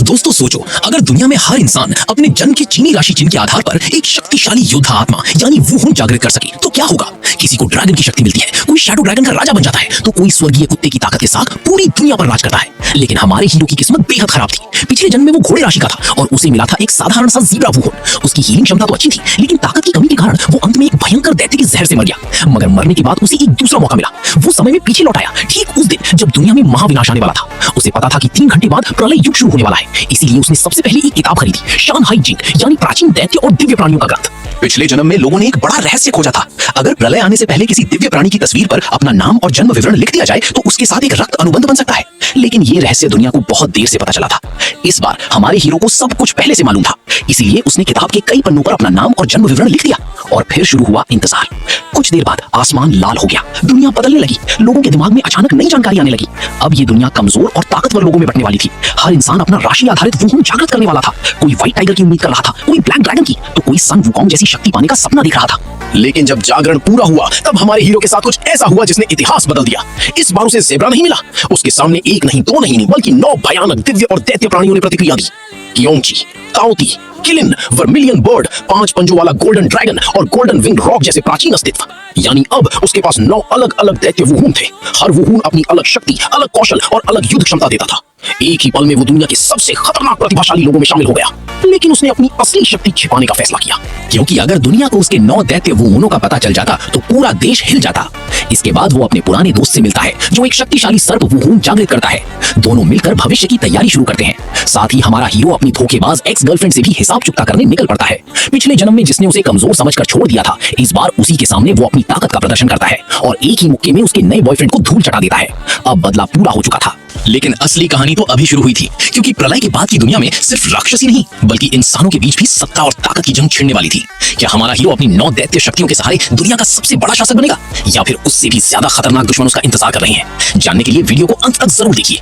दोस्तों सोचो, अगर दुनिया में हर इंसान अपने जन्म के चीनी राशि चिन्ह के आधार पर एक शक्तिशाली योद्धा आत्मा यानी वुहुन जागृत कर सके तो क्या होगा। किसी को ड्रैगन की शक्ति मिलती है, कोई शैडो ड्रैगन का राजा बन जाता है, तो कोई स्वर्गीय कुत्ते की ताकत के साथ पूरी दुनिया पर राज करता है। लेकिन हमारे हीरो की किस्मत बेहद खराब थी। पिछले जन्म में वो घोड़े राशि का था और उसे मिला था एक साधारण सा ज़ीब्रा वुहुन। उसकी हीलिंग क्षमता तो अच्छी थी, लेकिन ताकत की कमी के कारण वो अंत में एक भयंकर दैत्य के जहर से मर गया। मगर मरने के बाद उसे एक दूसरा मौका मिला। वो समय में पीछे लौट आया, ठीक उस दिन जब दुनिया में महाविनाश आने वाला था। उसे पता था कि 3 घंटे बाद प्रलय युग शुरू होने वाला है, इसीलिए उसने सबसे पहले एक किताब खरीदी, शानहाई जिंग यानी प्राचीन दैत्य और दिव्य प्राणियों का ग्रंथ। पिछले जन्म में लोगों ने एक बड़ा रहस्य खोजा था। अगर प्रलय आने से पहले किसी दिव्य प्राणी की तस्वीर पर अपना नाम और जन्म विवरण लिख दिया जाए तो उसके साथ एक रक्त अनुबंध बन सकता है। लेकिन ये रहस्य दुनिया को बहुत देर से पता चला था। इस बार हमारे हीरो को सब कुछ पहले से मालूम था, इसीलिए उसने किताब के कई पन्नों पर अपना नाम और जन्म विवरण लिख दिया और फिर शुरू हुआ इंतजार। कुछ देर बाद आसमान लाल हो गया, दुनिया बदलने लगी, लोगों के दिमाग में अचानक नई जानकारी आने लगी। अब ये दुनिया कमजोर और ताकतवर लोगों में बंटने वाली थी। हर इंसान अपना राशि आधारित वुहुन जागृत करने वाला था। कोई व्हाइट टाइगर की उम्मीद कर रहा था, कोई ब्लैक ड्रैगन की, तो कोई सन वुकोंग जैसी शक्ति पाने का सपना देख रहा था। लेकिन जब जागरण पूरा हुआ तब हमारे हीरो के साथ कुछ ऐसा हुआ जिसने इतिहास बदल दिया। इस बार उसे ज़ेब्रा नहीं मिला, उसके सामने एक नहीं, दो नहीं, बल्कि 9 भयानक दिव्य और दैत्य प्राणियों ने प्रतिक्रिया दी। कियोंची, ताओती, किलिन, वर्मिलियन बर्ड, 5 पंजों वाला गोल्डन ड्रैगन और गोल्डन विंग रॉक जैसे प्राचीन अस्तित्व। यानी अब उसके पास 9 अलग अलग दैत्य वुहुन थे। हर वुहुन अपनी अलग शक्ति, अलग कौशल और अलग युद्ध क्षमता देता था। एक ही पल में वो दुनिया के सबसे खतरनाक प्रतिभाशाली लोगों में शामिल हो गया। लेकिन उसने अपनी असली शक्ति छिपाने का फैसला किया, क्योंकि अगर दुनिया को उसके 9 दैत्य वुहुनों का पता चल जाता तो पूरा देश हिल जाता। इसके बाद वो अपने पुराने दोस्त से मिलता है जो एक शक्तिशाली सर्प वुहुन जागृत करता है। दोनों मिलकर भविष्य की तैयारी शुरू करते हैं। साथ ही हमारा हीरो अपनी धोखेबाज एक्स गर्लफ्रेंड से भी हिसाब चुकता करने निकल पड़ता है। पिछले जन्म में जिसने उसे कमजोर समझकर छोड़ दिया था, इस बार उसी के सामने वो अपनी ताकत का प्रदर्शन करता है और एक ही मुक्के में उसके नए बॉयफ्रेंड को धूल चटा देता है। अब बदला पूरा हो चुका था। लेकिन असली कहानी तो अभी शुरू हुई थी, क्योंकि प्रलय के बाद की दुनिया में सिर्फ राक्षस ही नहीं बल्कि इंसानों के बीच भी सत्ता और ताकत की जंग छिड़ने वाली थी। क्या हमारा हीरो अपनी 9 दैत्य शक्तियों के सहारे दुनिया का सबसे बड़ा शासक बनेगा, या फिर उससे भी ज्यादा खतरनाक दुश्मन उसका इंतजार कर रहे हैं? जानने के लिए वीडियो को अंत तक जरूर देखिए।